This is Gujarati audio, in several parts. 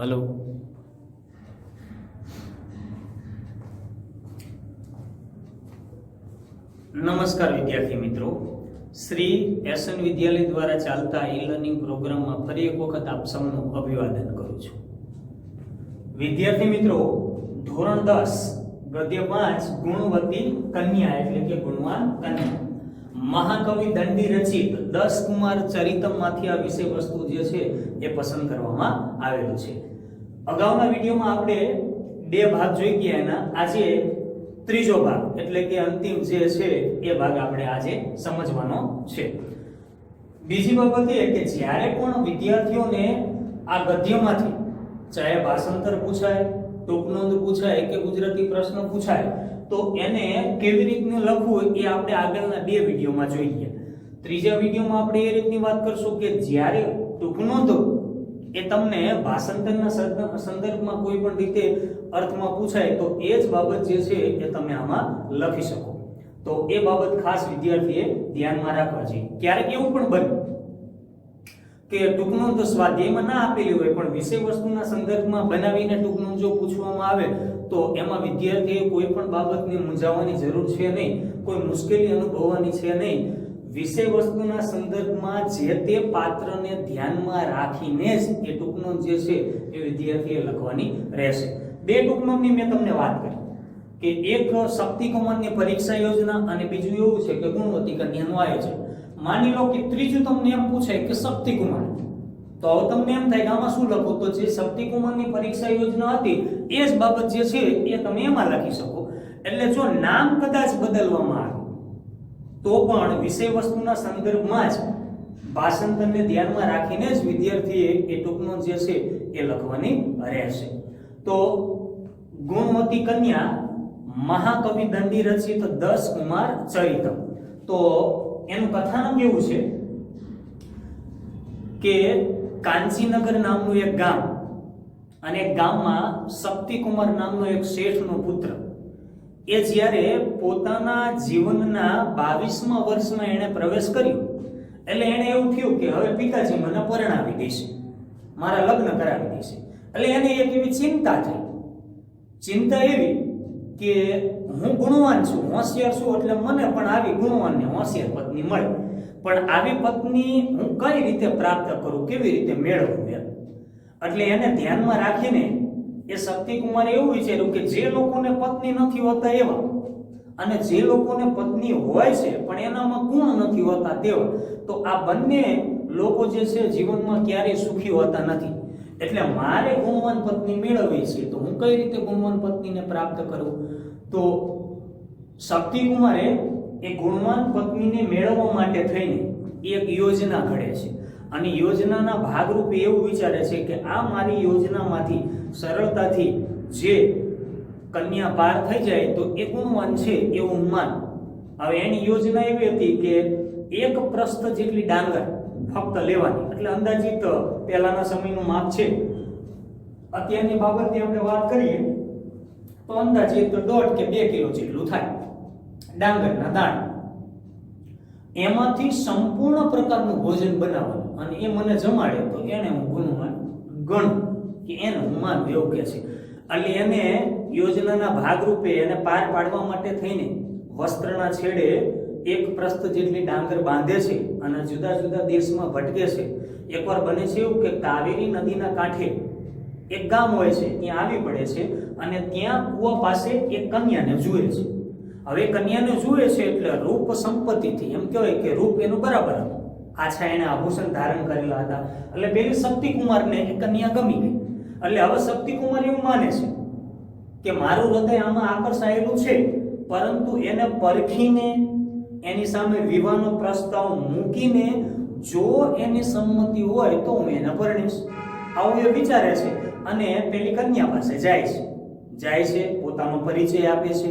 હલો. નમસ્કાર વિદ્યાર્થી મિત્રો, શ્રી એસએન વિદ્યાલય દ્વારા ચાલતા ઈ લર્નિંગ પ્રોગ્રામમાં ફરી એક વખત આપ સૌનું અભિવાદન કરું છું. વિદ્યાર્થી મિત્રો, ધોરણ 10 ગદ્ય 5 ગુણવતી કન્યા એટલે કે ગુણવાન કન્યા મહાકવિ દંડી રચિત 10 કુમાર ચરિતમમાંથી આ વિષય વસ્તુ જે છે એ પસંદ કરવામાં આવેલું છે. અગાઉના વિડીયોમાં આપણે બે ભાગ જોઈ ગયા, એના આજે ત્રીજો ભાગ એટલે કે અંતિમ જે છે એ ભાગ આપણે આજે સમજવાનો છે. બીજી બાબત એ કે જ્યારે પણ વિદ્યાર્થીઓને આ ગદ્યમાંથી ચાહે ભાષાંતર પૂછાય, ટૂંકનોંધ પૂછાય કે ગુજરાતી પ્રશ્ન પૂછાય તો એને કેવી રીતનું લખવું એ આપણે આગળના બે વિડીયોમાં જોઈ ગયા. ત્રીજા વિડીયોમાં આપણે એ રીતની વાત કરશું કે જ્યારે ટૂંકનોંધ એ તમને ભાષાંતરના સંદર્ભમાં કોઈ પણ રીતે અર્થમાં પૂછાય તો એ જ બાબત જે છે એ તમે આમાં લખી શકો. તો એ બાબત ખાસ વિદ્યાર્થીએ ધ્યાનમાં રાખવા જોઈએ. ક્યારેક એવું પણ બને કે ટૂંકનોંધ સ્વાધ્યાયમાં ના આપેલી હોય પણ વિષય વસ્તુના સંદર્ભમાં બનાવીને ટૂંકનોંધ જો પૂછવામાં આવે તો એમાં વિદ્યાર્થીએ કોઈ પણ બાબતને મૂંઝાવવાની જરૂર છે નહીં, કોઈ મુશ્કેલી અનુભવવાની છે નહીં. વિષય વસ્તુના સંદર્ભમાં જે તે પાત્રને ધ્યાનમાં રાખીને જ એ ટૂંકનોંધ જે છે એ વિદ્યાર્થીએ લખવાની રહેશે. બે ટૂંકનોંધની મેં તમને વાત કરી કે એક શક્તિકુમારની પરીક્ષા યોજના અને બીજું એવું છે કે ગુણવતી કન્યાનું આયોજન. માની લો કે ત્રીજું તમને એમ પૂછાય કે શક્તિકુમાર, તો હવે તમને એમ થાય કે આમાં શું લખું, તો જે શક્તિકુમારની પરીક્ષા યોજના હતી એ જ બાબત જે છે એ તમે એમાં લખી શકો. એટલે જો નામ કદાચ બદલવામાં આવે તો પણ વિષય વસ્તુના સંદર્ભમાં જ ભાષાંતરને ધ્યાનમાં રાખીને જ વિદ્યાર્થીએ એ ટૂંકનોંધ જે છે એ લખવાની રહેશે. તો ગુણવતી કન્યા મહાકવિ દંડી રચિત 10 કુમાર ચરિતમ. તો એનું કથાનક એવું છે કે કાંચીનગર નામનું એક ગામ અને ગામમાં શક્તિકુમાર નામનો એક શેઠનો પુત્ર એ જ્યારે પોતાના જીવનના 22મા વર્ષમાં એને પ્રવેશ કર્યો એટલે એને એવું થયું કે હવે પિતાજી મને પરણાવી દેશે, મારા લગ્ન કરાવી દેશે. એટલે એને એક એવી ચિંતા થઈ. ચિંતા એવી કે હું ગુણવાન છું, હોશિયાર છું, એટલે મને પણ આવી ગુણવાન ને હોશિયાર પત્ની મળે, પણ આવી પત્ની હું કઈ રીતે પ્રાપ્ત કરું, કેવી રીતે મેળવું એમ. એટલે એને ધ્યાનમાં રાખીને એ શક્તિકુમારે એવું વિચાર્યું કે જે લોકોને પત્ની નથી હોતા એવા અને જે લોકોને પત્ની હોય છે પણ એનામાં ગુણ નથી હોતા તેવા, તો આ બંને લોકો જે છે જીવનમાં ક્યારેય સુખી હોતા નથી. એટલે મારે ગુણવાન પત્ની મેળવવી છે, તો હું કઈ રીતે ગુણવાન પત્નીને પ્રાપ્ત કરું. તો શક્તિકુમારે એ ગુણવાન પત્નીને મેળવવા માટે થઈને એક યોજના ઘડે છે અને યોજનાના ભાગરૂપે એવું વિચારે છે કે આ મારી યોજનામાંથી સરળતાથી જે કન્યા પાર થઈ જાય તો એ ગુણવાન છે એવું માન. હવે એની યોજના એવી હતી કે એક પ્રસ્થ જેટલી ડાંગર ફક્ત લેવાની, એટલે અંદાજિત પહેલાના સમયનું માપ છે. અત્યારની બાબતની આપણે વાત કરીએ તો અંદાજિત 1.5 કે 2 કિલો જેટલું થાય ડાંગરના દાણા. એમાંથી સંપૂર્ણ પ્રકારનું ભોજન બનાવવાનું અને એ મને જમાડે તો એને હું ગુણવાન ગણું કે એને હું માનું એવું કે છે. એટલે એને યોજનાના ભાગરૂપે એને પાર પાડવા માટે થઈને વસ્ત્રના છેડે એક પ્રસ્થ જેટલી ડાંગર બાંધે છે અને જુદા જુદા દેશમાં ભટકે છે. એકવાર બને છે એવું કે કાવેરી નદીના કાંઠે એક ગામ હોય છે, ત્યાં આવી પડે છે અને ત્યાં કૂવા પાસે એક કન્યાને જુએ છે. હવે કન્યાને જુએ છે એટલે રૂપ સંપત્તિથી એમ કહેવાય કે રૂપ એનું બરાબર હતું, આછા એને આભૂષણ ધારણ કરેલા હતા. એટલે પેલી શક્તિકુમારને એ કન્યા ગમી ગઈ. એટલે હવે શક્તિકુમાર એવું માને છે કે મારું હૃદય આમાં આકર્ષાયેલું છે, પરંતુ એને પરખીને એની સામે વિવાહનો પ્રસ્તાવ મૂકીને જો એની સંમતિ હોય તો હું એને પરણીશ, આવું એ વિચારે છે. અને પેલી કન્યા પાસે જાય છે, પોતાનો પરિચય આપે છે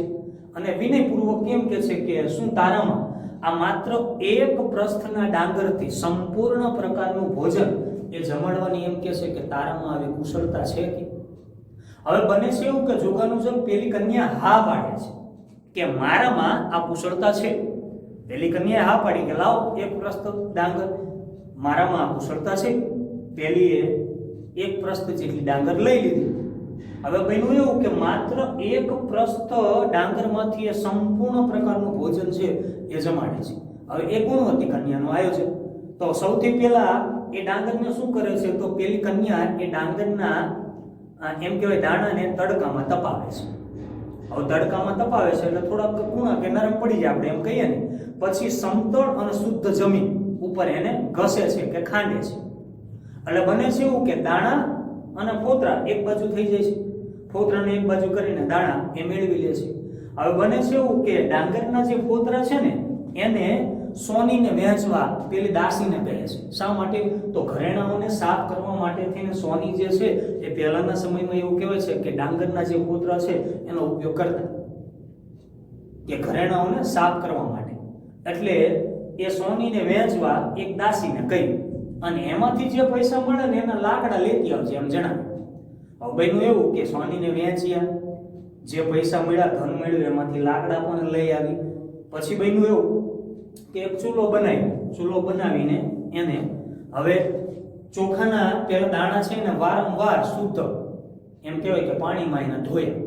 અને વિનયપૂર્વક કેમ કે છે કે શું તારામાં આ માત્ર એક પ્રસ્થના ડાંગરથી સંપૂર્ણ પ્રકારનું ભોજન એ જમાડવાની એમ કે છે કે તારામાં આવી કુશળતા છે કે. હવે બને છે એવું કે જોગાનુજોગ પેલી કન્યા હા પાડે છે કે મારામાં આ કુશળતા છે. પેલી કન્યાએ હા પાડી કે લાવ એક પ્રસ્ત ડાંગર, મારામાં આ કુશળતા છે. પેલીએ એક પ્રસ્ત જેટલી ડાંગર લઈ લીધી. હવે બન્યું એવું કે માત્ર એક પ્રસ્ત ડાંગરમાંથી એ સંપૂર્ણ પ્રકારનું ભોજન છે એ જમાડે છે. હવે એ ગુણવતી કન્યાનું આયોજન. તો સૌથી પહેલા એ ડાંગરને શું કરે છે, તો પેલી કન્યા એ ડાંગરના એમ કહેવાય દાણાને તડકામાં તપાવે છે. હવે તડકામાં તપાવે છે એટલે થોડાક કૂણા કે નરમ પડી જાય આપણે એમ કહીએ ને. પછી સમતળ અને શુદ્ધ જમીન ઉપર એને ઘસે છે કે ખાંડે છે. એટલે બને છે એવું કે દાણા અને ફોતરા એક બાજુ થઈ જાય છે. ફોતરાને એક બાજુ કરીને દાણા એ મેળવી લે છે. હવે બને છે એવું કે ડાંગરના જે ફોતરા છે ને એને સોનીને વહેંચવા પેલી દાસીને કહે છે. શા માટે? તો ઘરેણાઓને સાફ કરવા માટે થઈને સોની જે છે એ પહેલાના સમયમાં એવું કહેવાય છે કે ડાંગરના જે ફોતરા છે એનો ઉપયોગ કરતા કે ઘરેણાઓને સાફ કરવા માટે. એટલે એ સોનીને વહેંચવા એક દાસીને કહી અને એમાંથી જે પૈસા મળે ને એના લાકડા લેતી આવજે એમ જણાવ્યું. હવે બન્યું એવું કે સોનીને વહેંચ્યા, જે પૈસા મળ્યા ધન મળ્યું એમાંથી લાકડા પણ લઈ આવી. પછી બન્યું એવું કે એક ચૂલો બનાવ્યો. ચૂલો બનાવીને એને હવે ચોખાના પેલા દાણા છે ને વારંવાર શુદ્ધ એમ કહેવાય કે પાણીમાં એને ધોયા,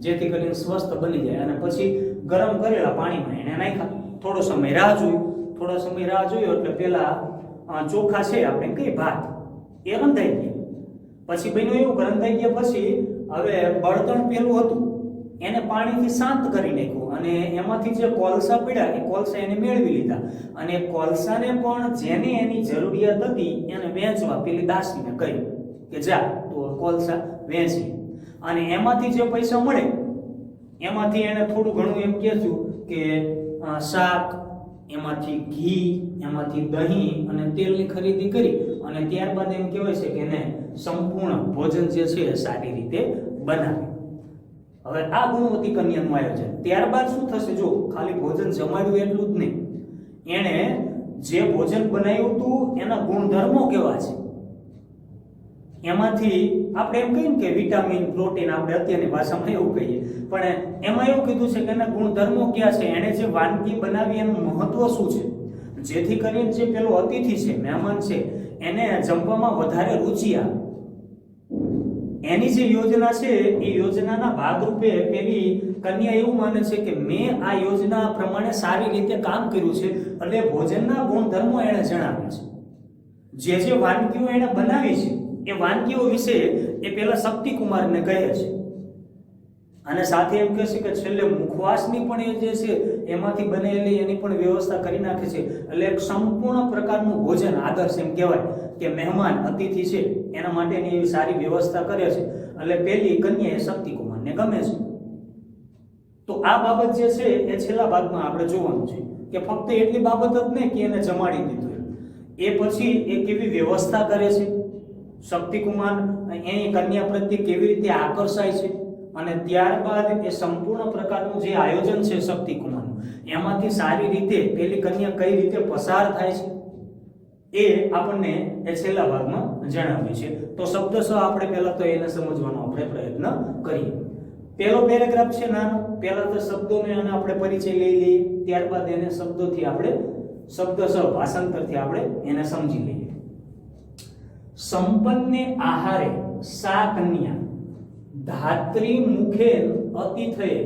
જેથી કરીને સ્વસ્થ બની જાય. અને પછી ગરમ કરેલા પાણીમાં એને નાખ્યા. થોડો સમય રાહ જોયો એટલે પેલા ચોખા છે આપણે કઈ ભાત એ રંધાઈ ગયા. પછી બન્યું એવું કે રંધાઈ ગયા પછી હવે બળતણ પેલું હતું એને પાણીથી શાંત કરી નાખ્યું અને એમાંથી જે કોલસા પડ્યા એ કોલસા એને મેળવી લીધા. અને કોલસાને પણ જેને એની જરૂરિયાત હતી એને વેચવા પેલી દાસીને કહ્યું કે જા તો કોલસા વેચી. અને એમાંથી જે પૈસા મળે એમાંથી એને થોડું ઘણું એમ કહેશું કે શાક, એમાંથી ઘી, એમાંથી દહીં અને તેલની ખરીદી કરી અને ત્યારબાદ એમ કહેવાય છે કે એને સંપૂર્ણ ભોજન જે છે એ સારી રીતે બનાવ્યું. હવે આ ગુણવતી કન્યાનું આયોજન. ત્યારબાદ શું થશે? જો ખાલી ભોજન જમાડ્યું એટલું જ નહીં, એણે જે ભોજન બનાવ્યું હતું એના ગુણધર્મો કેવા છે એમાંથી આપણે એમ કહીએ કે વિટામિન, પ્રોટીન, આપણે અત્યારની ભાષામાં એવું કહીએ, પણ એમાં એવું કીધું છે કે એના ગુણધર્મો ક્યાં છે, એણે જે વાનગી બનાવી એનું મહત્વ શું છે, જેથી કરીને જે પેલો અતિથિ છે, મહેમાન છે, એને જમવામાં વધારે રુચિ આવે. એની જે યોજના છે એ યોજનાના ભાગરૂપે પેલી કન્યા એવું માને છે કે મેં આ યોજના પ્રમાણે સારી રીતે કામ કર્યું છે, એટલે ભોજનના ગુણધર્મો એણે જણાવ્યા છે. જે વાનગીઓ એણે બનાવી છે એ વાનગીઓ વિશે એ પેલા શક્તિકુમારને કહે છે. અને સાથે એમ કહે છે કે છેલ્લે મુખવાસની પણ એ જે છે એમાંથી બનેલી એની પણ વ્યવસ્થા કરી નાખે છે. એટલે એક સંપૂર્ણ પ્રકારનું ભોજન, આદર્શ એમ કહેવાય કે મહેમાન અતિથિ છે એના માટેની એવી સારી વ્યવસ્થા કરે છે. એટલે પેલી કન્યા એ શક્તિકુમારને ગમે છે. તો આ બાબત જે છે એ છેલ્લા ભાગમાં આપણે જોવાનું છે કે ફક્ત એટલી બાબત જ નહીં કે એને જમાડી દીધું, એ પછી એ કેવી વ્યવસ્થા કરે છે, શક્તિકુમાર એની કન્યા પ્રત્યે કેવી રીતે આકર્ષાય છે, અને ત્યારબાદ એ સંપૂર્ણ પ્રકારનું જે આયોજન છે શક્તિકુમારનું એમાંથી સારી રીતે પેલી કન્યા કઈ રીતે પસાર થાય છે એ આપણને એ છેલ્લા ભાગમાં જણાવ્યું છે. તો શબ્દશઃ આપણે પહેલા તો એને સમજવાનો આપણે પ્રયત્ન કરીએ. પહેલો પેરેગ્રાફ છે નાનો, પહેલા તો શબ્દોને અને આપણે પરિચય લઈ લઈએ, ત્યારબાદ એને શબ્દોથી આપણે શબ્દશઃ ભાષાંતરથી આપણે એને સમજી લઈએ. સંપન્ને આહારે સા કન્યા ધાત્રી મુખેન અતિથયે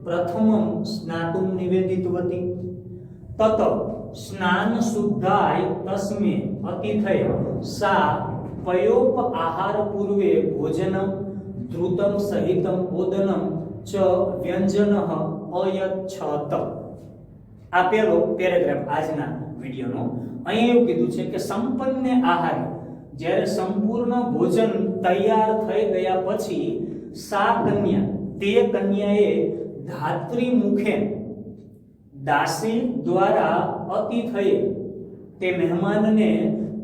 પ્રથમં સ્નાતુમ નિવેદિતવતી તત સ્નાન શુદ્ધાય તસ્મે અતિથય સા પયોપ આહાર પૂર્વે ભોજનમ ધૃતમ સહિતમ ઓદનમ ચ વ્યંજન અયચ્છત. આ પહેલો પેરેગ્રાફ આજના વિડિયોનો. અહીં એવું કીધું છે કે સંપન્ને આહાર, જ્યારે સંપૂર્ણ ભોજન તૈયાર થઈ ગયા પછી સા કન્યા, તે કન્યાએ ધાત્રી મુખે, દાસી દ્વારા અતિથયે, તે મહેમાનને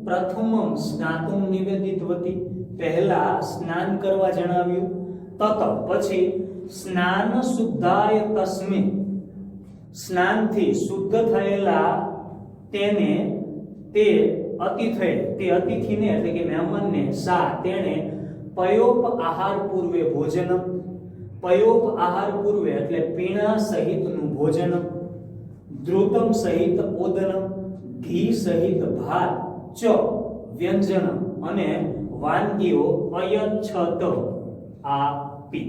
પ્રથમમ સ્નાતુમ નિવેદિતવતી, પહેલા સ્નાન કરવા જણાવ્યું, તત પછી સ્નાન શુદ્ધાય તસ્મે, સ્નાનથી શુદ્ધ થયેલા તેને, તે અતિથય, તે અતિથિને એટલે કે મહેમાનને, સા તેણે પયોપ આહાર પૂર્વે ભોજનમ, પયોપ આહાર પૂર્વે એટલે પીણા સહિતનું ભોજન, ધૃતમ સહિત ઓદનમ, ઘી સહિત ભાત, ચ વ્યંજન અને વાનગીઓ અયચ્છત આપી.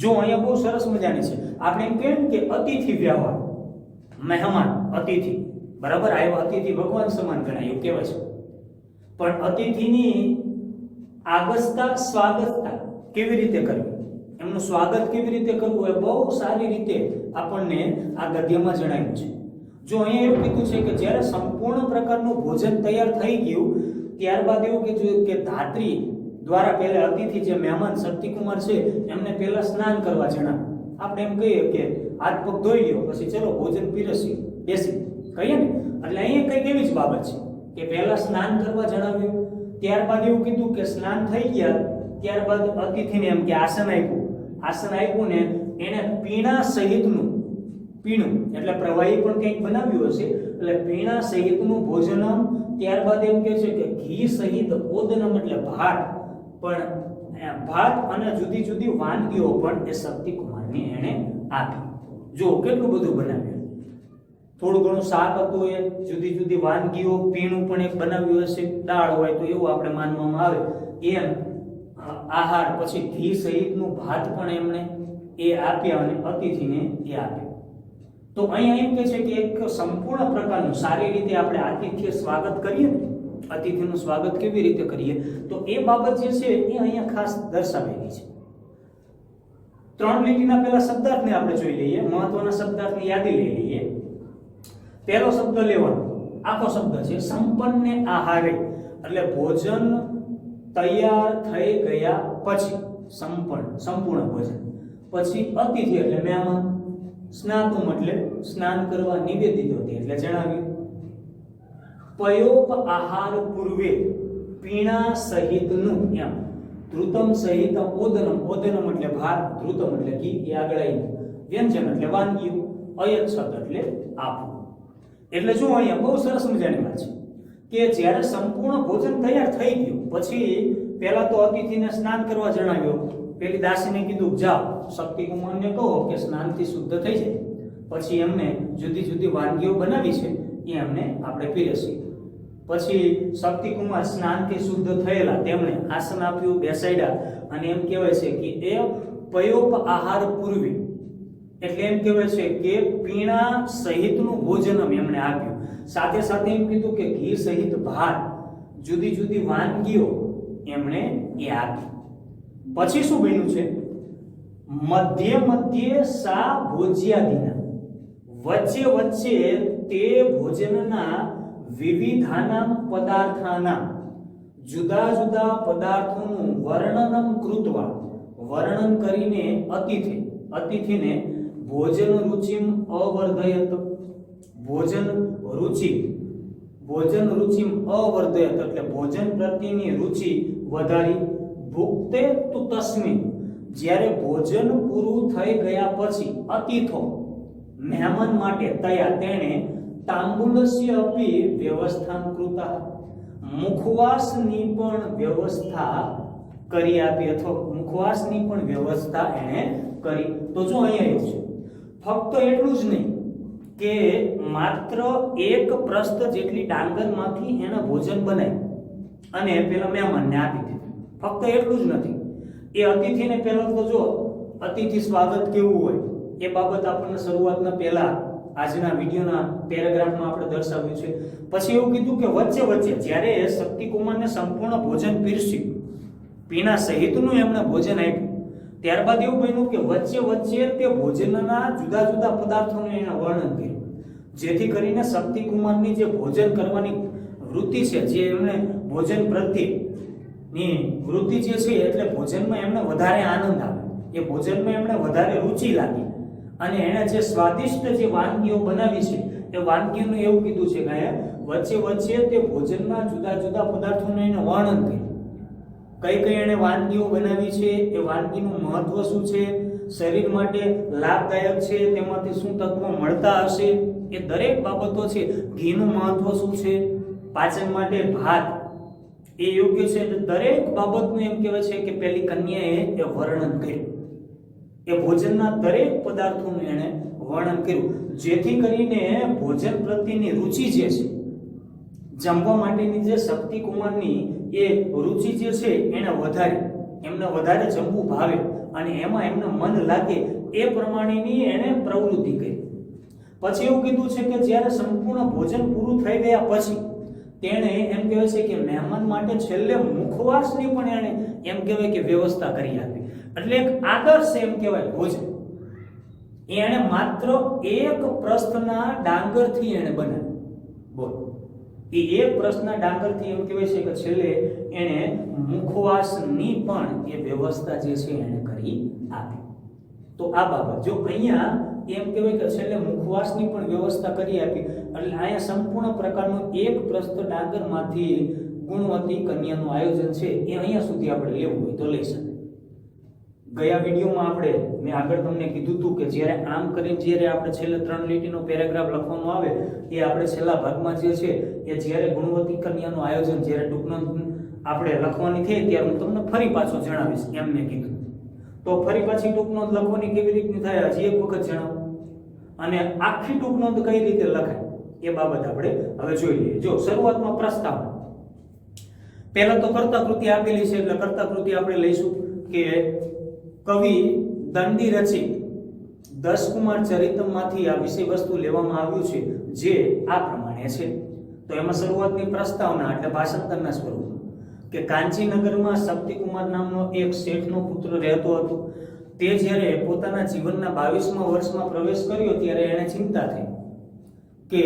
જો અહીંયા બહુ સરસ મજાની છે. આપણે એમ કહીએ કે અતિથિ વ્યવહાર, મહેમાન અતિથિ, બરાબર, આવ્યા અતિથિ ભગવાન સમાન ગણાય એવું કહેવાય છે. પણ અતિથિની આગસ્તા સ્વાગતતા કેવી રીતે કરવી, એમનું સ્વાગત કેવી રીતે કરવું એ બહુ સારી રીતે આપણને આ ગદ્યમાં જણાવ્યું છે. જો અહીંયા એવું કીધું છે કે જ્યારે સંપૂર્ણ પ્રકારનું ભોજન તૈયાર થઈ ગયું ત્યારબાદ એવું કીધું કે ધાત્રી દ્વારા પહેલા અતિથિ જે મહેમાન શક્તિકુમાર છે એમને પહેલા સ્નાન કરવા જણાવ્યું. આપણે એમ કહીએ કે હાથ પગ ધોઈ લ્યો પછી ચલો ભોજન પીરસી બેસી કહીએ ને, એટલે અહીંયા કઈ એવી જ બાબત છે કે પહેલા સ્નાન કરવા જણાવ્યું. ત્યારબાદ એવું કીધું કે સ્નાન થઈ ગયા ત્યારબાદ અતિથિને એમ કે આસન આપ્યું. આસન આપ્યું ને એને પીણા સહિતનું, પીણું એટલે પ્રવાહી પણ કંઈક બનાવ્યું હશે એટલે પીણા સહિતનું ભોજનમ. ત્યારબાદ એમ કહે છે કે ઘી સહિત ઓદનમ એટલે ભાત, પણ ભાત અને જુદી જુદી વાનગીઓ પણ એ શક્તિકુમારને એને આપી. જો કેટલું બધું બનાવ્યું, થોડું ઘણું શાક હતું, એ જુદી જુદી વાનગીઓ, પીણું પણ એક બનાવ્યું હશે, દાળ હોય તો એવું આપણે માનવામાં આવે એમ આહાર, પછી ઘી સહિતનું ભાત પણ એમણે એ આપ્યા અને અતિથિને એ આપ્યું. તો અહીંયા એમ કહે છે કે એક સંપૂર્ણ પ્રકારનું સારી રીતે આપણે આતિથ્ય સ્વાગત કરીએ ને, અતિથિનું સ્વાગત કેવી રીતે કરીએ તો એ બાબત જે છે એ અહીંયા ખાસ દર્શાવેલી છે. 3 લીટીના પહેલા શબ્દાર્થને આપણે જોઈ લઈએ, મહત્વના શબ્દાર્થની યાદી લઈ લઈએ. પહેલો શબ્દ લેવાનો, આખો શબ્દ છે સંપન્ને આહારે, એટલે ભોજન તૈયાર થઈ ગયા પછી, સંપૂર્ણ ભોજન. પછી અતિથિ એટલે મહેમાન, સ્નાતુમ એટલે સ્નાન કરવા નિવેદિત હતી એટલે જણાવ્યું. પયોપ આહાર પૂર્વે, પીણા સહિતનું, એમ ધૃતમ સહિત ઓદનમ, ઓદનમ એટલે ભાત, ધૃતમ એટલે ઘી, એ આગળ આવી. વ્યંજન એટલે વાનગીઓ, અયચ્છત એટલે આપવું. એટલે જો અહીંયા બહુ સરસ મજાની વાત છે કે જ્યારે સંપૂર્ણ ભોજન તૈયાર થઈ ગયું પછી પહેલા તો અતિથિને સ્નાન કરવા જણાવ્યો. પેલી દાસીને કીધું જાઓ શક્તિકુમારને કહો કે સ્નાનથી શુદ્ધ થઈ જાય. પછી એમને જુદી જુદી વાનગીઓ બનાવી છે એ એમને આપણે પીરસી. પછી શક્તિકુમાર સ્નાનથી શુદ્ધ થયેલા તેમણે આસન આપ્યું, બેસાડ્યા, અને એમ કહેવાય છે કે એ પયોપ આહાર પૂર્વે, એટલે એમ કહેવાય છે કે પીણા સહિતનું ભોજન એમણે આપ્યું. સાથે સાથે એમ કીધું કે ઘી સહિત ભાત, જુદી જુદી વાનગીઓ એમણે એ આપી. પછી શું બન્યું છે, મધ્ય મધ્ય સા ભોજ્યાદિના, વચ્ચે વચ્ચે તે ભોજનના વિવિધાનામ પદાર્થાનામ, જુદા જુદા પદાર્થોનું વર્ણનમ કૃત્વા, વર્ણન કરીને અતિથિને ભોજન રુચિમ અવર્ધયત, ભોજન રુચિમ અવર્ધયત એટલે ભોજન પ્રત્યેની રુચિ વધારી. ભુક્તે તુ તસ્મિન, જ્યારે ભોજન પૂરું થઈ ગયા પછી અતિથો મહેમાન માટે તયા તેણે તાંબુલસ્ય અપી વ્યવસ્થાં કૃતા, મુખવાસની પણ વ્યવસ્થા કરી આપી, અથવા મુખવાસની પણ વ્યવસ્થા એણે કરી. તો જો અહીંયા એવું છે, ફક્ત એટલું જ નહીં કે માત્ર એક પ્રસ્ત જેટલી ડાંગરમાંથી એના ભોજન બનાવી અને પેલા મહેમાનને આપી દીધું. ફક્ત એટલું જ નથી, એ અતિથિને પહેલા તો જો અતિથિ સ્વાગત કેવું હોય એ બાબત આપણને શરૂઆતના પહેલા આજના વિડિયોના પેરેગ્રાફમાં આપણે દર્શાવ્યું છે. પછી એવું કીધું કે વચ્ચે વચ્ચે જ્યારે શક્તિકુમારને સંપૂર્ણ ભોજન પીરસ્યું, પીણા સહિતનું એમણે ભોજન આપ્યું, ત્યારબાદ એવું બન્યું કે વચ્ચે વચ્ચે તે ભોજનના જુદા જુદા પદાર્થોનું એને વર્ણન કર્યું, જેથી કરીને શક્તિકુમારની જે ભોજન કરવાની વૃત્તિ છે, જે એમને ભોજન પ્રત્યેની વૃત્તિ જે છે, એટલે ભોજનમાં એમને વધારે આનંદ આવે, એ ભોજનમાં એમને વધારે રુચિ લાગી, અને એણે જે સ્વાદિષ્ટ જે વાનગીઓ બનાવી છે એ વાનગીઓનું એવું કીધું છે કે વચ્ચે વચ્ચે તે ભોજનના જુદા જુદા પદાર્થોનું એને વર્ણન કર્યું. કઈ કઈ એને વાનગીઓ બનાવી છે, એ વાનગીનું મહત્વ શું છે, શરીર માટે લાભદાયક છે, તેમાંથી શું તત્વો મળતા હશે, એ દરેક બાબતો છે. ઘીનું મહત્વ શું છે, પાચન માટે ભાત એ યોગ્ય છે, દરેક બાબતનું એમ કહેવાય છે કે પેલી કન્યાએ એ વર્ણન કર્યું. એ ભોજનના દરેક પદાર્થોનું એણે વર્ણન કર્યું, જેથી કરીને ભોજન પ્રત્યેની રુચિ જે છે, જમવા માટેની જે શક્તિ કુમારની એ રુચિ જે છે એને એમને વધારે જમવું ભાવે અને એમાં એમને મન લાગે એ પ્રમાણેની એને પ્રવૃત્તિ કરી. પછી એવું કીધું છે કે જ્યારે સંપૂર્ણ ભોજન પૂરું થઈ ગયા પછી તેણે એમ કહેવાય છે કે મહેમાન માટે છેલ્લે મુખવાસની પણ એણે એમ કહેવાય કે વ્યવસ્થા કરી આપી. એટલે એક આદર્શ એમ કહેવાય ભોજન એણે માત્ર એક પ્રસ્થના ડાંગરથી એણે બનાવ્યું. બોલ, એ એક પ્રશ્નના ડાંગરથી એમ કહેવાય છે કે છેલ્લે એણે મુખવાસની પણ એ વ્યવસ્થા જે છે એણે કરી આપી. તો આ બાબત જો અહીંયા એમ કહેવાય કે છેલ્લે મુખવાસની પણ વ્યવસ્થા કરી આપી એટલે અહીંયા સંપૂર્ણ પ્રકારનું એક પ્રસ્ત ડાંગરમાંથી ગુણવતી કન્યાનું આયોજન છે એ અહીંયા સુધી આપણે લેવું હોય તો લઈ શકાય. ગયા વિડીયોમાં મેં આગળ તમને કીધું હતું કે જ્યારે આમ કરીને જ્યારે આપણે છેલ્લે 3 લીટીનો પેરેગ્રાફ લખવાનો આવે એ આપણે છેલ્લા ભાગમાં જે છે એ જ્યારે ગુણવતી કન્યાનું આયોજન જ્યારે ટૂંકનોંધ આપણે લખવાની થઈ ત્યારે હું તમને ફરી પાછો જણાવીશ એમ મેં કીધું. તો ફરી પાછી ટૂંકનોંધ લખવાની કેવી રીતની થાય હજી એક વખત જણાવો અને આખી ટૂંકનોંધ કઈ રીતે લખાય એ બાબત આપણે હવે જોઈ લઈએ. જો શરૂઆતમાં પ્રસ્તાવના, પહેલા તો કર્તાકૃતિ આપેલી છે એટલે કર્તાકૃતિ આપણે લઈશું કે કવિ દંડી રચિત 10 કુમાર ચરિતમમાંથી આ વિષય વસ્તુ લેવામાં આવ્યું છે જે આ પ્રમાણે છે. તો એમાં શરૂઆતની પ્રસ્તાવના એટલે ભાષાંતરના સ્વરૂપમાં કે કાંચીનગરમાં શક્તિકુમાર નામનો એક શેઠનો પુત્ર રહેતો હતો. તે જ્યારે પોતાના જીવનના 22મા વર્ષમાં પ્રવેશ કર્યો ત્યારે એને ચિંતા થઈ કે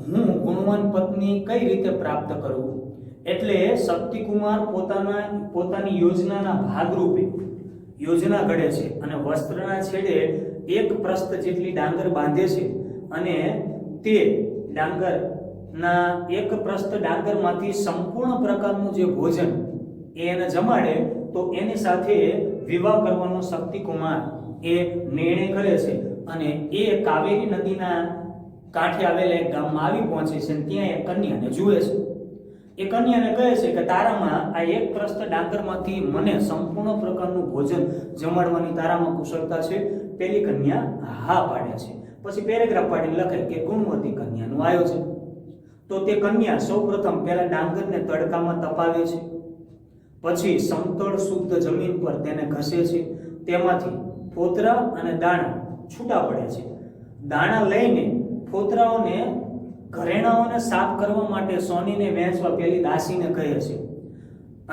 હું ગુણવાન પત્ની કઈ રીતે પ્રાપ્ત કરું. એટલે શક્તિકુમાર પોતાની યોજનાના ભાગરૂપે યોજના ઘડે છે અને વસ્ત્રના છેડે એક પ્રસ્ત જેટલી ડાંગર બાંધે છે અને તે ડાંગરના એક પ્રસ્ત ડાંગરમાંથી સંપૂર્ણ પ્રકારનું જે ભોજન એને જમાડે તો એની સાથે વિવાહ કરવાનો શક્તિકુમાર એ નિર્ણય કરે છે અને એ કાવેરી નદીના કાંઠે આવેલા એક ગામમાં આવી પહોંચે છે અને ત્યાં એક કન્યાને જુએ છે. એ કન્યાને કહે છે કે તારામાં આ એક પ્રસ્ત ડાંગરમાંથી મને સંપૂર્ણ પ્રકારનું ભોજન જમાડવાની તારામાં કુશળતા છે. પેલી કન્યા હા પાડે છે. પછી પેરેગ્રાફ પાડીને લખે કે ગુણવતી કન્યાનું આયોજન. તો તે કન્યા સૌપ્રથમ પહેલા ડાંગરને તડકામાં તપાવે છે, પછી સમતળ શુદ્ધ જમીન પર તેને ઘસે છે, તેમાંથી ફોતરા અને દાણા છૂટા પડે છે. દાણા લઈને ફોતરાઓને ઘરેણાઓને સાફ કરવા માટે સોનીને વહેંચવા પેલી દાસીને કહે છે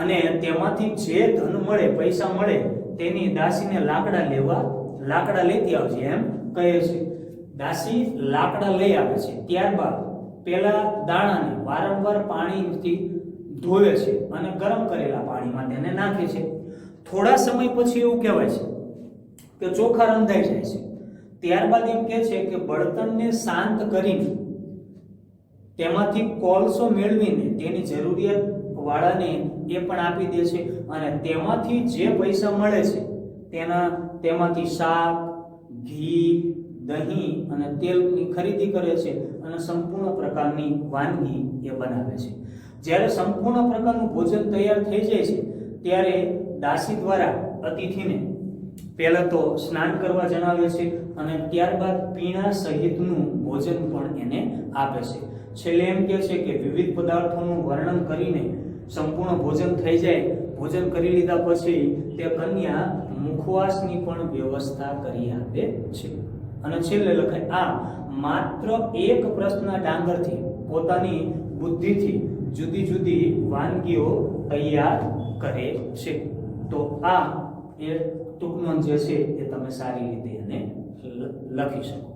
અને તેમાંથી જે ધન મળે પૈસા મળે તેની દાસીને લાકડા લેતી આવજે એમ કહે છે. દાસી લાકડા લઈ આવે છે. ત્યારબાદ પેલા દાણાને વારંવાર પાણીથી ધોવે છે અને ગરમ કરેલા પાણીમાં તેને નાખે છે. થોડા સમય પછી એવું કહેવાય છે કે ચોખા રંધાઈ જાય છે. ત્યારબાદ એમ કહે છે કે બળતણને શાંત કરીને તેમાંથી કોલસો મેળવીને તેની જરૂરિયાત વાળાને એ પણ આપી દે છે અને તેમાંથી જે પૈસા મળે છે તેમાંથી શાક, ઘી, દહીં અને તેલની ખરીદી કરે છે અને સંપૂર્ણ પ્રકારની વાનગી એ બનાવે છે. જ્યારે સંપૂર્ણ પ્રકારનું ભોજન તૈયાર થઈ જાય છે ત્યારે દાસી દ્વારા અતિથિને પહેલા તો સ્નાન કરવા જણાવે છે અને ત્યારબાદ પીણા સહિતનું ભોજન પણ એને આપે છે. છેલ્લે એમ કહે છે કે વિવિધ પદાર્થોનું વર્ણન કરીને સંપૂર્ણ ભોજન થઈ જાય. ભોજન કરી લીધા પછી તે કન્યા મુખવાસની પણ વ્યવસ્થા કરી આપે છે અને છેલ્લે લખાય આ માત્ર એક પ્રશ્નના ડાંગરથી પોતાની બુદ્ધિથી જુદી જુદી વાનગીઓ તૈયાર કરે છે. તો આ એ ટૂંકનોંધ જે છે એ તમે સારી રીતે એને લખી શકો.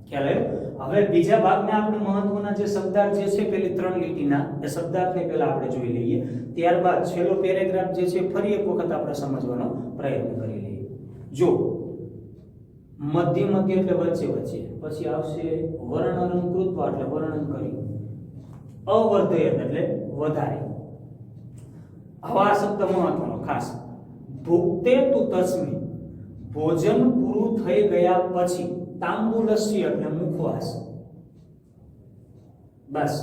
ખ્યાલ આવ્યો? હવે બીજા ભાગના આપણે મહત્વના જે શબ્દાર્થ જે છે પેલી 3 લીટીના એ શબ્દાર્થને પહેલા આપણે જોઈ લઈએ. ત્યારબાદ છેલ્લો પેરેગ્રાફ જે છે ફરી એક વખત આપણે સમજવાનો પ્રયત્ન કરી લઈએ. જો મધ્ય એટલે વચ્ચે પછી આવશે વર્ણનકૃત્વા એટલે વર્ણન કર્યું, અવર્ધયત એટલે વધારે. હવે આ શબ્દ મહત્વનો ખાસ, ભુક્તે તુ તસ્મિ ભોજન પૂરું થઈ ગયા પછી તાંબુલસ્ય એટલે મુખવાસ. બસ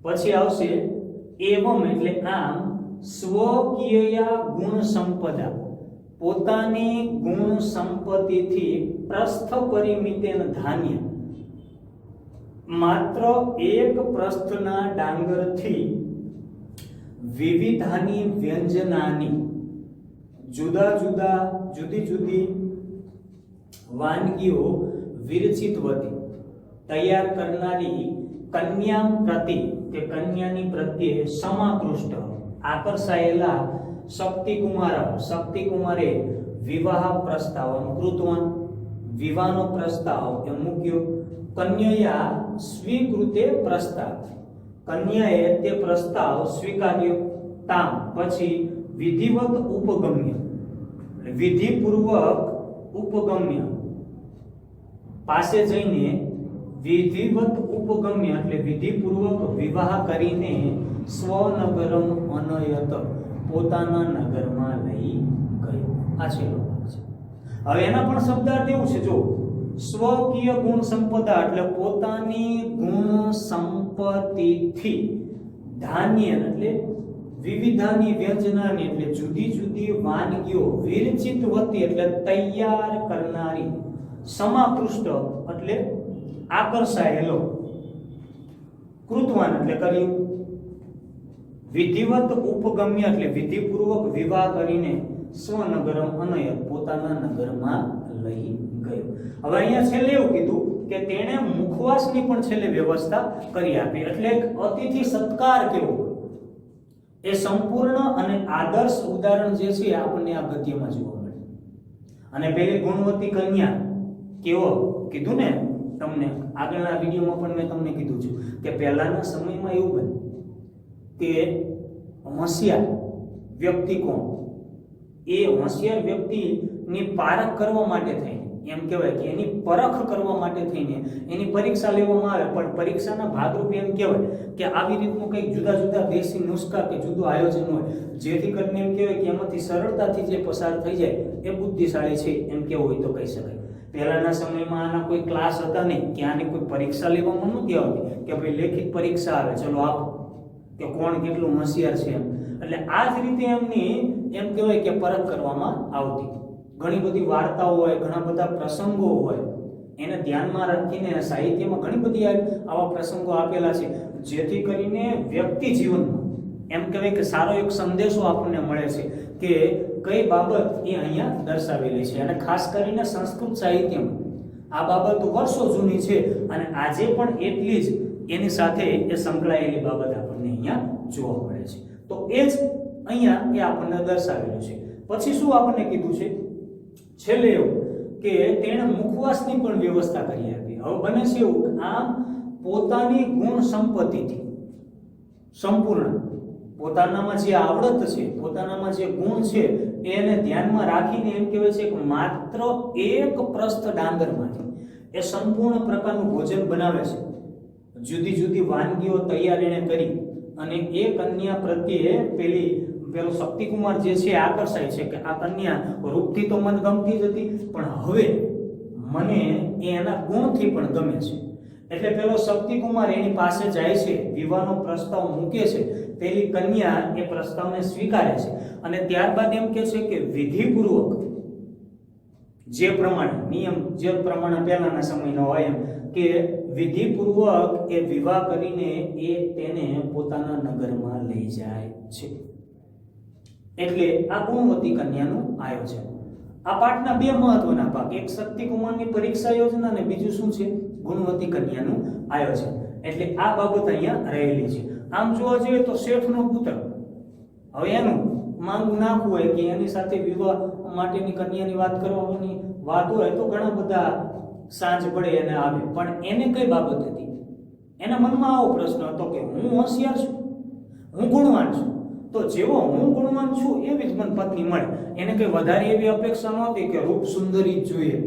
પછી આવશે એવમ એટલે આમ, સ્વકીય ગુણ સંપદા પોતાની ગુણ સંપત્તિથી પ્રસ્થ પરિમિતેન ધાન્ય માત્ર એક પ્રસ્થના ડાંગરથી વિવિધાની વ્યંજનાની જુદી જુદી વાનગીઓ વિરચિતવતી તૈયાર કરનારી કન્યા પ્રતિ કે કન્યાની પ્રત્યે સમાકૃષ્ટ આકર્ષાયેલા શક્તિકુમારે વિવાહ પ્રસ્તાવ કૃતવાન વિવાહનો પ્રસ્તાવ એ મૂક્યો. કન્યા સ્વીકૃતે પ્રસ્તાવ કન્યાએ તે પ્રસ્તાવ સ્વીકાર્યો. તામ પછી વિધિવત ઉપગમ્ય વિધિપૂર્વક ઉપગમ્ય પાસે જઈને વિધિવત ઉપગમ્ય એટલે વિધિપૂર્વક વિવાહ કરીને સ્વનગરમ અનયત પોતાના નગરમાં લઈ ગયો. આ છેલ્લો ભાગ છે. હવે એના પણ શબ્દાર્થ એવું છે, જો સ્વકીય ગુણ સંપદા એટલે પોતાની ગુણ સંપત્તિથી ધાન્ય એટલે વિવિધાની વ્યંજનાની એટલે જુદી જુદી વાનગીઓ વિરચિતવતી એટલે તૈયાર કરનારી સમાકૃષ્ટ એટલે આકર્ષાયેલો કૃતવાન એટલે કર્યું વિધિવત ઉપગમ્ય એટલે વિધિપૂર્વક વિવાહ કરીને સ્વનગરમ અનયત પોતાના નગરમાં લઈ ગયો. હવે અહીંયા છેલ્લે એવું કીધું કે તેણે મુખવાસની પણ છેલ્લે વ્યવસ્થા કરી આપી. એટલે અતિથિ સત્કાર કેવો એ સંપૂર્ણ અને આદર્શ ઉદાહરણ જે છે આપણને આ ગદ્યમાં જોવા મળે. અને પેલી ગુણવતી કન્યા કેવો કીધું ને તમને આગળના વિડીયોમાં પણ મેં તમને કીધું છે કે પહેલાના સમયમાં એવું બન્યું કે હોશિયાર વ્યક્તિ કોણ, એ હોશિયાર વ્યક્તિની પારખ કરવા માટે થઈને એમ કહેવાય કે એની પરખ કરવા માટે થઈને એની પરીક્ષા લેવામાં આવે. પણ પરીક્ષાના ભાગરૂપે એમ કહેવાય કે આવી રીતનું કંઈક જુદા જુદા દેશી નુસ્ખા કે જુદું આયોજન હોય જેથી કરીને એમ કહેવાય કે એમાંથી સરળતાથી જે પસાર થઈ જાય એ બુદ્ધિશાળી છે એમ કેવું હોય તો કહી શકાય. પહેલાના સમયમાં આના કોઈ ક્લાસ હતા નહીં કે આની કોઈ પરીક્ષા લેવામાં નહોતી આવતી કે ભાઈ લેખિત પરીક્ષા આવે ચલો આપો કે કોણ કેટલું હોશિયાર છે એમ. એટલે આ જ રીતે એમની એમ કહેવાય કે પરખ કરવામાં આવતી. ઘણી બધી વાર્તાઓ હોય, ઘણા બધા પ્રસંગો હોય, એને ધ્યાનમાં રાખીને સાહિત્યમાં ઘણી બધી આવા પ્રસંગો આપેલા છે જેથી કરીને વ્યક્તિ જીવનમાં એમ કહેવાય કે સારો એક સંદેશો આપણને મળે છે કે કઈ બાબત એ અહીંયા દર્શાવેલી છે. અને ખાસ કરીને સંસ્કૃત સાહિત્યમાં આ બાબત વર્ષો જૂની છે અને આજે પણ એટલી જ એની સાથે એ સંકળાયેલી બાબત આપણને અહીંયા જોવા મળે છે. તો એ જ અહીંયા એ આપણને દર્શાવેલું છે. પછી શું આપણને કીધું છે છેલ્લે એવું કે તેણે મુખવાસની પણ વ્યવસ્થા કરી આપી. હવે બને છે એવું આમ પોતાની ગુણ સંપત્તિથી સંપૂર્ણ પોતાનામાં જે આવડત છે, પોતાનામાં જે ગુણ છે એને ધ્યાનમાં રાખીને એમ કહેવાય છે કે માત્ર એક પ્રસ્થ ડાંગરમાંથી એ સંપૂર્ણ પ્રકારનું ભોજન બનાવે છે. જુદી જુદી વાનગીઓ તૈયાર એને કરી અને એ કન્યા પ્રત્યે પેલો શક્તિકુમાર જે છે આકર્ષાય છે કે આ કન્યા રૂપથી તો મને ગમતી જ હતી પણ હવે મને એના ગુણથી પણ ગમે છે. એટલે પેલો શક્તિકુમાર એની પાસે જાય છે, વિવાહનો પ્રસ્તાવ મૂકે છે. પેલી કન્યા એ પ્રસ્તાવને સ્વીકારે છે અને ત્યારબાદ એમ કહે છે કે વિધિપૂર્વક જે પ્રમાણે નિયમ જે પ્રમાણે પહેલાના સમયનો હોય એમ કે વિધિપૂર્વક એ વિવાહ કરીને એ તેને પોતાના નગરમાં લઈ જાય છે. એટલે આ ગુણવતી કન્યાનું આયોજન. આ પાઠના બે મહત્વના ભાગ, એક શક્તિકુમારની પરીક્ષા યોજના અને બીજું શું છે ગુણવતી કન્યાનું આયોજન. એટલે આ બાબત અહીંયા રહેલી છે. આમ જોવા જઈએ તો શેઠનો પુત્ર હવે એનું માંગુ નાખવું હોય કે એની સાથે વિવાહ માટેની કન્યાની વાત કરવાની વાત હોય તો ઘણા બધા સાંજ પડે એને આવે. પણ એને કઈ બાબત હતી? એના મનમાં આવો પ્રશ્ન હતો કે હું હોશિયાર છું, હું ગુણવાન છું, તો જેવો હું ગુણવાન છું એવી જ મને પત્ની મળે. એને કઈ વધારે એવી અપેક્ષા નહોતી કે રૂપ સુંદરી જ જોઈએ,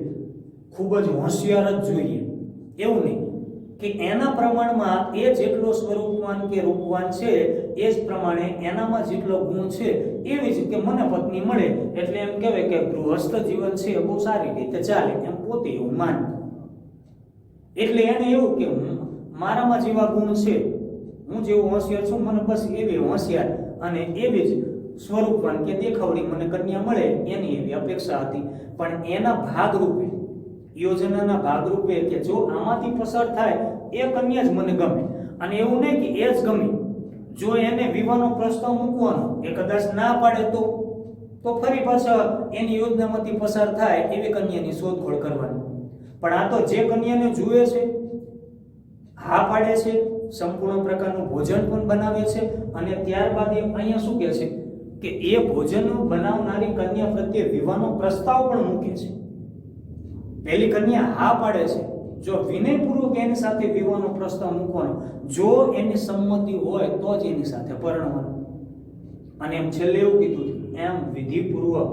ખૂબ જ હોશિયાર જ જોઈએ, એવું નહીં. કે એના પ્રમાણમાં એ જેટલો સ્વરૂપવાન કે રૂપવાન છે એ જ પ્રમાણે એનામાં જેટલો ગુણ છે એવી જ કે મને પત્ની મળે એટલે એમ કહેવાય કે ગૃહસ્થ જીવન છે બહુ સારી રીતે ચાલે એમ પોતે એવું માનતું. એટલે એને એવું કે મારામાં જેવા ગુણ છે, હું જેવો હોશિયાર છું, મને બસ એવી હોશિયાર અને એવી જ સ્વરૂપવાન કે દેખાવડી મને કન્યા મળે એની એવી અપેક્ષા હતી. પણ એના ભાગરૂપે યોજનાના ભાગરૂપે કે જો આમાંથી પસાર થાય એ કન્યા જ મને ગમે અને એવું નહીં કે એ જ ગમે, જો એને વિવાહનો પ્રસ્તાવ મૂકવાનો એ કદાચ ના પાડે તો ફરી પાછા એની યોજનામાંથી પસાર થાય એવી કન્યાની શોધખોળ કરવાની. પણ આ તો જે કન્યાને જુએ છે, હા પાડે છે, સંપૂર્ણ પ્રકારનું ભોજન પણ બનાવે છે, અને ત્યારબાદ એ અહીંયા શું કહે છે કે એ ભોજન બનાવનારી કન્યા પ્રત્યે વિવાહનો પ્રસ્તાવ પણ મૂકે છે. પહેલી કન્યા હા પાડે છે, જો વિનયપૂર્વક એની સાથે વિવાહનો પ્રસ્તાવ મૂકવાનો, જો એની સંમતિ હોય તો જ એની સાથે પરણવાનું. અને એમ છેલ્લે એવું કીધું, એમ વિધિપૂર્વક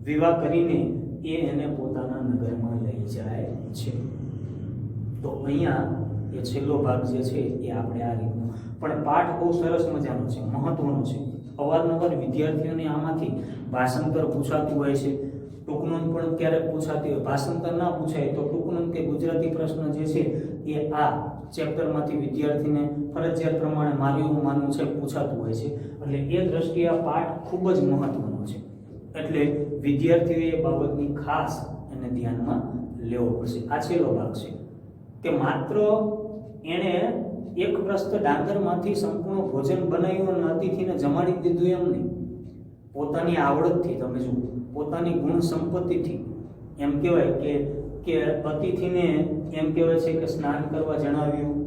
વિવાહ કરીને એને પોતાના નગરમાં લઈ જાય છે. તો અહીંયા એ છેલ્લો ભાગ જે છે એ આપણે આ રીતનો, પણ પાઠ બહુ સરસ મજાનો છે, મહત્વનો છે. અવારનવાર વિદ્યાર્થીઓને આમાંથી ભાષાંતર પૂછાતું હોય છે, ટૂંકનોંધ પણ ક્યારેક પૂછાતી હોય. ભાષાંતર ના પૂછાય તો ટૂંકનોંધ કે ગુજરાતી પ્રશ્ન જે છે એ આ ચેપ્ટરમાંથી વિદ્યાર્થીને ફરજિયાત પ્રમાણે મારું એવું માનવું છે પૂછાતું હોય છે. એટલે એ દ્રષ્ટિએ આ પાઠ ખૂબ જ મહત્વનો છે. એટલે વિદ્યાર્થીઓએ એ બાબતની ખાસ એને ધ્યાનમાં લેવો પડશે. આ છેલ્લો ભાગ છે કે માત્ર એણે એક પ્રસ્ત ડાંગરમાંથી સંપૂર્ણ ભોજન બનાવ્યું અને અતિથિને જમાડી દીધું એમ નહીં. પોતાની આવડતથી, તમે જુઓ, પોતાની ગુણ સંપત્તિથી એમ કહેવાય કે અતિથિને એમ કહેવાય છે કે સ્નાન કરવા જણાવ્યું,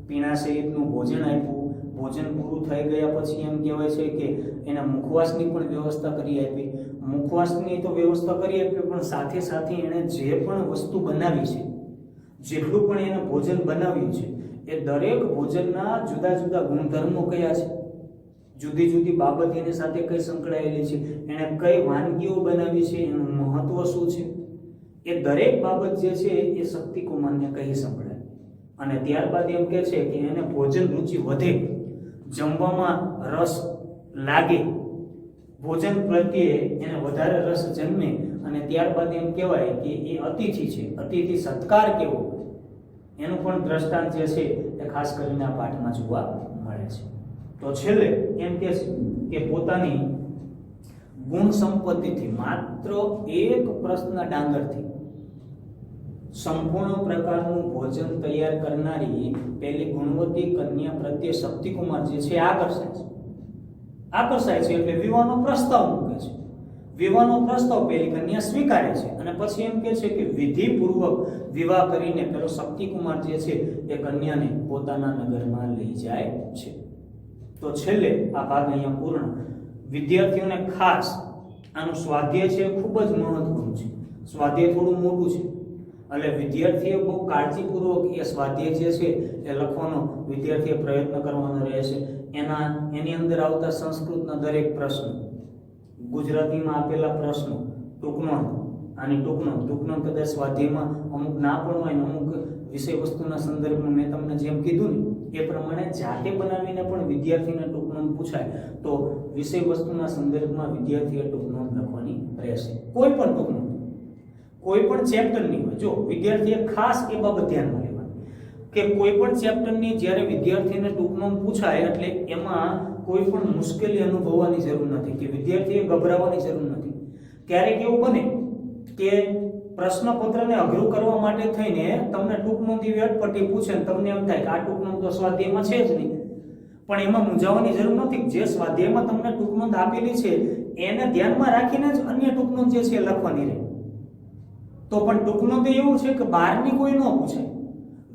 પીણા સહિતનું ભોજન આપ્યું. ભોજન પૂરું થઈ ગયા પછી એમ કહેવાય છે કે એના મુખવાસની પણ વ્યવસ્થા કરી આપી. મુખવાસની તો વ્યવસ્થા કરી આપી, પણ સાથે સાથે એણે જે પણ વસ્તુ બનાવી છે, જેટલું પણ એને ભોજન બનાવ્યું છે, એ દરેક ભોજનના જુદા જુદા ગુણધર્મો કયા છે, જુદી જુદી બાબત એની સાથે કઈ સંકળાયેલી છે, એણે કઈ વાનગીઓ બનાવી છે, એનું મહત્વ શું છે, એ દરેક બાબત જે છે એ શક્તિકુમારને કહી સંભળાય. અને ત્યારબાદ એમ કહે છે કે એને ભોજન રુચિ વધે, જમવામાં રસ લાગે, ભોજન પ્રત્યે એને વધારે રસ જન્મે. અને ત્યારબાદ એમ કહેવાય કે એ અતિથિ છે, અતિથિ સત્કાર કેવો એનું પણ દ્રષ્ટાંત જે છે એ ખાસ કરીને આ પાઠમાં જોવા મળે છે. તો છેલ્લે એમ કહે છે કે પોતાની ગુણ સંપત્તિથી, માત્ર એક પ્રશ્ન ડાંગરથી સંપૂર્ણ પ્રકારનું ભોજન તૈયાર કરનારી પેલી ગુણવતી કન્યા પ્રત્યે શક્તિકુમાર જે છે આકર્ષાય છે. એટલે વિવાહનો પ્રસ્તાવ મૂકે છે. વિવાહનો પ્રસ્તાવ પેલી કન્યા સ્વીકારે છે, અને પછી એમ કહે છે કે વિધિપૂર્વક વિવાહ કરીને પેલો શક્તિકુમાર જે છે એ કન્યાને પોતાના નગરમાં લઈ જાય છે. તો છેલ્લે આ ભાગ અહીંયા પૂર્ણ. વિદ્યાર્થીઓને ખાસ આનું સ્વાધ્યાય છે ખૂબ જ મહત્વનું છે. સ્વાધ્યાય થોડું મોટું છે, એટલે વિદ્યાર્થીએ બહુ કાળજીપૂર્વક એ સ્વાધ્યાય જે છે એ લખવાનો વિદ્યાર્થીએ પ્રયત્ન કરવાનો રહેશે. એની અંદર આવતા સંસ્કૃતના દરેક પ્રશ્નો, ગુજરાતીમાં આપેલા પ્રશ્નો, ટૂંકનોંધ કદાચ સ્વાધ્યાયમાં અમુક ના પણ હોય ને અમુક વિષય વસ્તુના સંદર્ભમાં મેં તમને જેમ કીધું ને એ પ્રમાણે જાતે બનાવીને પણ વિદ્યાર્થીને ટૂંકનોંધ પૂછાય તો વિષય વસ્તુના સંદર્ભમાં વિદ્યાર્થીએ ટૂંકનોંધ લખવાની રહેશે. કોઈ પણ ટૂંકનોંધ, કોઈ પણ ચેપ્ટરની હોય. જો વિદ્યાર્થીએ ખાસ એ બાબત ધ્યાનમાં લેવાની કે કોઈ પણ ચેપ્ટરની જ્યારે વિદ્યાર્થીને ટૂંકનોંધ પૂછાય એટલે એમાં કોઈ પણ મુશ્કેલી અનુભવવાની જરૂર નથી, કે વિદ્યાર્થીએ ગભરાવાની જરૂર નથી. ક્યારેક એવું બને કે પ્રશ્નપત્રને અઘરું કરવા માટે થઈને તમને ટૂંકનોંધી વેટપટ્ટી પૂછે ને તમને એમ થાય કે આ ટૂંકનોંધ તો સ્વાધ્યાયમાં છે જ નહીં. પણ એમાં મૂંઝાવાની જરૂર નથી. જે સ્વાધ્યાયમાં તમને ટૂંકનોંધ આપેલી છે એને ધ્યાનમાં રાખીને જ અન્ય ટૂંકનોંધ જે છે લખવાની રહે. તો પણ ટૂંકનોંધ એવું છે કે બહારની કોઈ ન પૂછાય.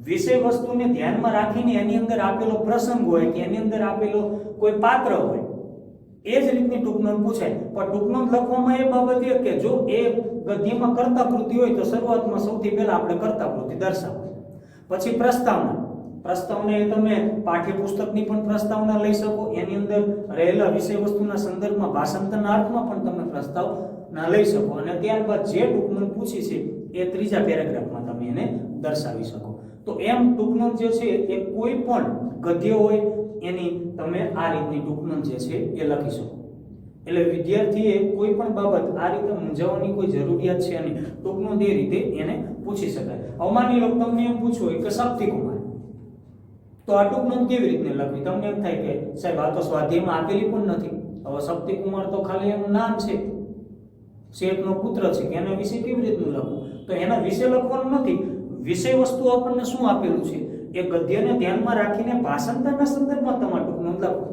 વિષય વસ્તુને ધ્યાનમાં રાખીને એની અંદર આપેલો પ્રસંગ હોય કે એની અંદર આપેલો કોઈ પાત્ર હોય એ જ રીતની ટૂંકનોંધ પૂછાય. પણ ટૂંકનોંધ લખવામાં એ બાબત એ કે જો એ ગદ્યમાં કર્તાકૃતિ હોય તો શરૂઆતમાં સૌથી પહેલા આપણે કર્તાકૃતિ દર્શાવો, પછી પ્રસ્તાવના એ તમે પાઠ્યપુસ્તકની પણ પ્રસ્તાવના લઈ શકો, એની અંદર રહેલા વિષય વસ્તુના સંદર્ભમાં ભાષાંતરના અર્થમાં પણ તમે પ્રસ્તાવના લઈ શકો, અને ત્યારબાદ જે ટૂંકનોંધ પૂછી છે એ ત્રીજા પેરેગ્રાફમાં તમે એને દર્શાવી શકો. તો એમ ટૂંકનોંધ જે છે એ કોઈ પણ ગદ્ય હોય એની તમે આ રીતની ટૂંકનોંધ જે છે એ લખી શકો. એટલે વિદ્યાર્થીએ કોઈ પણ બાબત આ રીતે મૂંઝાવવાની કોઈ જરૂરિયાત છે નહીં. ટૂંકનોંધ એ રીતે એને પૂછી શકાય. હવે માની લો તમને એમ પૂછવું હોય કે શક્તિકુમાર, તો આ ટૂંકનોંધ કેવી રીતે લખવી? તમને એમ થાય કે સાહેબ આ તો સ્વાધ્યાયમાં આપેલી પણ નથી. હવે શક્તિકુમાર તો ખાલી એનું નામ છે, શેઠનો પુત્ર છે, કે એના વિશે કેવી રીતનું લખવું? તો એના વિશે લખવાનું નથી. વિષય વસ્તુ આપણને શું આપેલું છે એ ગદ્યને ધ્યાનમાં રાખીને ભાષાંતરના સંદર્ભમાં તમારે ટૂંક નોંધ લખો.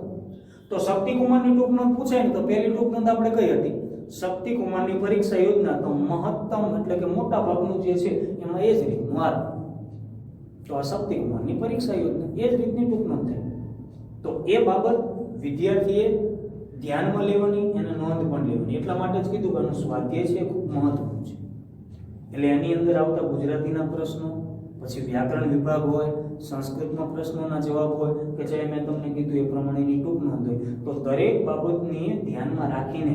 તો શક્તિકુમારની ટૂંક નોંધ પૂછાય ને તો પહેલી ટૂંક નોંધ આપણે કઈ હતી? શક્તિકુમારની પરીક્ષા યોજના. તો મહત્તમ એટલે કે મોટા ભાગનું જે છે એમાં એ જ રીતનું આવે. તો આ શક્તિકુમારની પરીક્ષા યોજના એ જ રીતની ટૂંક નોંધ થાય. તો એ બાબત વિદ્યાર્થીએ ધ્યાનમાં લેવાની અને નોંધ પણ લેવાની. એટલા માટે જ કીધું કે આનું સ્વાધ્યાય છે ખૂબ મહત્વનું છે. એટલે એની અંદર આવતા ગુજરાતીના પ્રશ્નો, પછી વ્યાકરણ વિભાગ હોય, સંસ્કૃતમાં પ્રશ્નોના જવાબ હોય કે જે મેં તમને કીધું એ પ્રમાણેની ટૂંક નોંધ હોય. તો દરેક બાબતની ધ્યાનમાં રાખીને,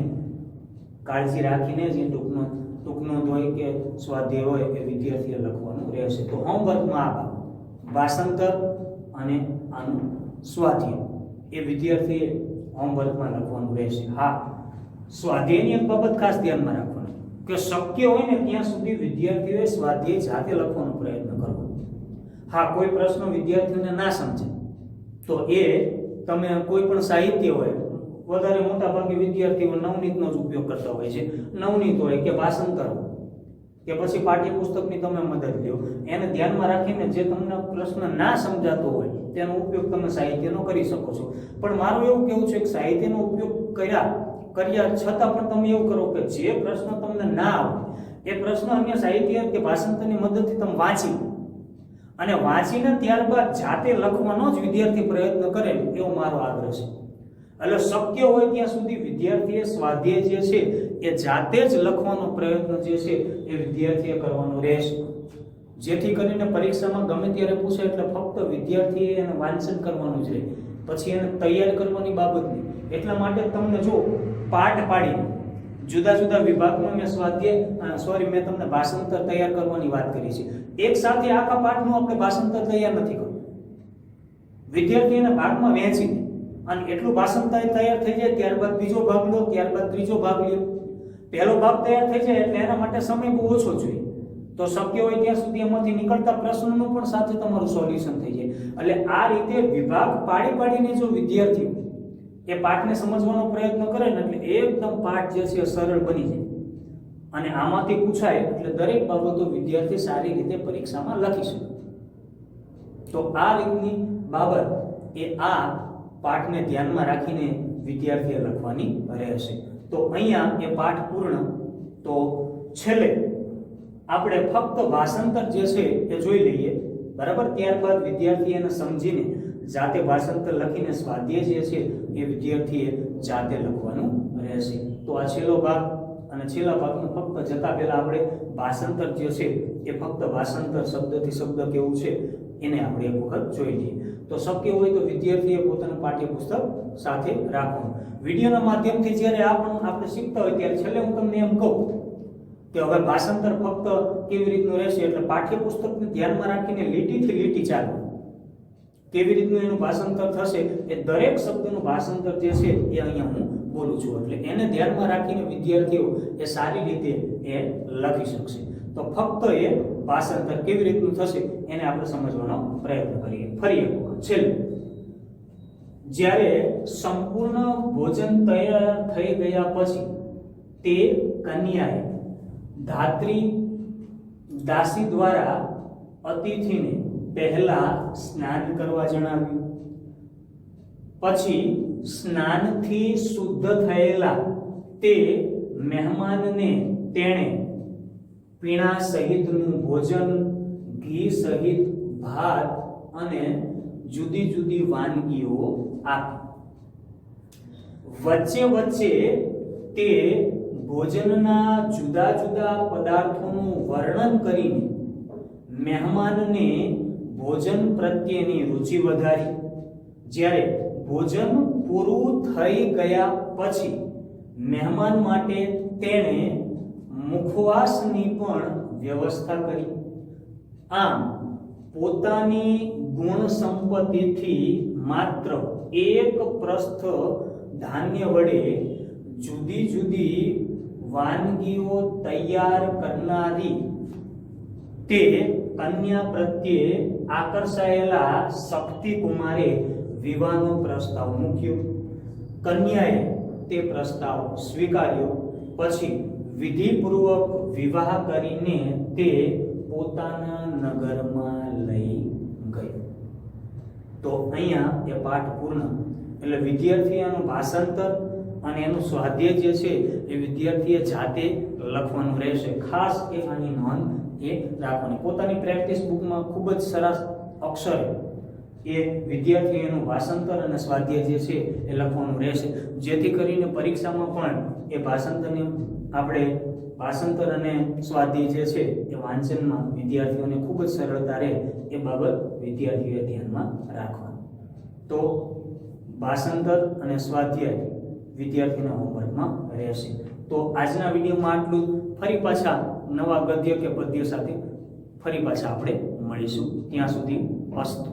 કાળજી રાખીને જે ટૂંક નોંધ હોય કે સ્વાધ્યાય હોય એ વિદ્યાર્થીએ લખવાનું રહેશે. તો હોમવર્કમાં આ ભાષાંતર અને આનું સ્વાધ્યાય એ વિદ્યાર્થીએ હોમવર્કમાં લખવાનું રહેશે. હા, સ્વાધ્યાયની એક બાબત ખાસ ધ્યાનમાં રાખવાની કે શક્ય હોય ને ત્યાં સુધી વિદ્યાર્થીઓએ સ્વાધ્યાય જાતે લખવાનો પ્રયત્ન કરવો. હા, કોઈ પ્રશ્ન વિદ્યાર્થીઓને ના સમજે તો એ તમે કોઈ પણ સાહિત્ય હોય, વધારે મોટા ભાગે વિદ્યાર્થીઓ નવનીતનો જ ઉપયોગ કરતા હોય છે. નવનીત હોય કે ભાષાંતર હોય કે પછી પાઠ્યપુસ્તકની તમે મદદ લ્યો, એને ધ્યાનમાં રાખીને જે તમને પ્રશ્ન ના સમજાતો હોય તેનો ઉપયોગ તમે સાહિત્યનો કરી શકો છો. પણ મારું એવું કહેવું છે કે સાહિત્યનો ઉપયોગ કર્યા છતાં પણ તમે એવું કરો કે જે પ્રશ્ન તમને ના આવે એ પ્રશ્ન અન્ય સાહિત્ય કે ભાષાંતરની મદદથી તમે વાંચી અને વાંચીને ત્યારબાદ જાતે લખવાનો જ વિદ્યાર્થી પ્રયત્ન કરે એવો મારો આગ્રહ છે. એટલે શક્ય હોય ત્યાં સુધી વિદ્યાર્થીએ સ્વાધ્યાય જે છે એ જાતે જ લખવાનો પ્રયત્ન જે છે એ વિદ્યાર્થીએ કરવાનો રહેશે. જેથી કરીને પરીક્ષામાં ગમે ત્યારે પૂછે એટલે ફક્ત વિદ્યાર્થીએ એને વાંચન કરવાનું જ રહે, પછી એને તૈયાર કરવાની બાબત નહીં. એટલા માટે તમને જો પાઠ પાડી જુદા જુદા વિભાગમાં મેં તમને ભાષાંતર તૈયાર કરવાની વાત કરી છે. એક સાથે આખા પાઠનું આપણે ભાષાંતર તૈયાર નથી કરવું. વિદ્યાર્થીને ભાગમાં વહેંચી અને એટલું ભાષાંતર તૈયાર થઈ જાય ત્યારબાદ બીજો ભાગ લો, ત્યારબાદ ત્રીજો ભાગ લો. પહેલો ભાગ તૈયાર થઈ જાય એટલે એના માટે સમય બહુ ઓછો જોઈએ. તો શક્ય હોય ત્યાં સુધી એમાંથી નીકળતા પ્રશ્નોનું પણ સાથે તમારું સોલ્યુશન થઈ જાય. એટલે આ રીતે વિભાગ પાડીને જો વિદ્યાર્થીઓ એ પાઠને સમજવાનો પ્રયત્ન કરે ને એટલે એકદમ પાઠ જે છે સરળ બની જાય અને આમાંથી પૂછાય એટલે દરેક બાબતો વિદ્યાર્થી સારી રીતે પરીક્ષામાં લખી શકે. તો આ રીતની બાબત એ આ પાઠને ધ્યાનમાં રાખીને વિદ્યાર્થીએ લખવાની રહેશે. તો અહીંયા એ પાઠ પૂર્ણ. તો છેલ્લે આપણે ફક્ત ભાષાંતર જે છે એ જોઈ લઈએ, બરાબર. ત્યારબાદ વિદ્યાર્થી એને સમજીને જાતે ભાષાંતર લખીને સ્વાધ્યાય જે છે એ વિદ્યાર્થીએ જાતે લખવાનું રહેશે. તો આ છેલ્લો ભાગ અને છેલ્લા ભાગનું ફક્ત જતા પહેલા આપણે ભાષાંતર જે છે એ ફક્ત ભાષાંતર શબ્દથી શબ્દ કેવું છે એને આપણે એક વખત જોઈ લઈએ. તો શક્ય હોય તો વિદ્યાર્થીએ પોતાનું પાઠ્યપુસ્તક સાથે રાખવાનું. વિડીયોના માધ્યમથી જ્યારે આપણે શીખતા હોય ત્યારે છેલ્લે હું તમને એમ કહું કે હવે ભાષાંતર ફક્ત કેવી રીતનું રહેશે એટલે પાઠ્યપુસ્તકને ધ્યાનમાં રાખીને લીટીથી લીટી ચાલવું. કેવી રીતનું એનું ભાષાંતર થશે એ દરેક શબ્દનું ભાષાંતર જે છે એ અહીંયા હું બોલું છું. એટલે એને ધ્યાનમાં રાખીને વિદ્યાર્થીઓ એ સારી રીતે એ લખી શકશે. તો ફક્ત એ ભાષાંતર કેવી રીતનું થશે એને આપણે સમજવાનો પ્રયત્ન કરીએ. ફરી એક વખત છેલ્લે, જ્યારે સંપૂર્ણ ભોજન તૈયાર થઈ ગયા પછી તે કન્યાએ દાસી દ્વારા અતિથિને પહેલા સ્નાન કરવા જણાવ્યું. પછી સ્નાનથી શુદ્ધ થયેલા તે મહેમાનને તેણે પીણા સહિતનું ભોજન, ઘી સહિત ભાત અને જુદી જુદી વાનગીઓ આપી. વચ્ચે વચ્ચે તે ભોજનના જુદા જુદા પદાર્થોનું વર્ણન કરીને મહેમાનને ભોજન પ્રત્યેની રુચિ વધારી. જ્યારે ભોજન પૂરું થઈ ગયા પછી મહેમાન માટે તેણે મુખવાસની પણ વ્યવસ્થા કરી. આમ પોતાની ગુણ સંપત્તિથી માત્ર એક પ્રસ્થ ધાન્ય વડે જુદી જુદી વાનગીઓ તૈયાર કરનારી તે કન્યા પ્રત્યે આકર્ષાયેલા શક્તિકુમારે વિવાહનો પ્રસ્તાવ મૂક્યો. કન્યાએ તે પ્રસ્તાવ સ્વીકાર્યો. પછી વિધિપૂર્વક વિવાહ કરીને તે પોતાના નગરમાં લઈ ગઈ. તો અહીંયા એ પાઠ પૂર્ણ. એટલે વિદ્યાર્થીઓનું ભાષાંતર અને એનું સ્વાધ્યાય જે છે એ વિદ્યાર્થીએ જાતે લખવાનું રહેશે. ખાસ એ આની નોંધ એ રાખવાની. પોતાની પ્રેક્ટિસ બુકમાં ખૂબ જ સરસ અક્ષરે એ વિદ્યાર્થીઓનું ભાષાંતર અને સ્વાધ્યાય જે છે એ લખવાનું રહેશે, જેથી કરીને પરીક્ષામાં પણ એ ભાષાંતર અને સ્વાધ્યાય જે છે એ વાંચનમાં વિદ્યાર્થીઓને ખૂબ જ સરળતા રહે એ બાબત વિદ્યાર્થીઓએ ધ્યાનમાં રાખવાની. તો ભાષાંતર અને સ્વાધ્યાય વિદ્યાર્થીના હોમવર્કમાં રહેશે. તો આજના વિડીયોમાં આટલું. ફરી પાછા નવા ગદ્ય કે પદ્ય સાથે ફરી પાછા આપણે મળીશું. ત્યાં સુધી અસ્તુ.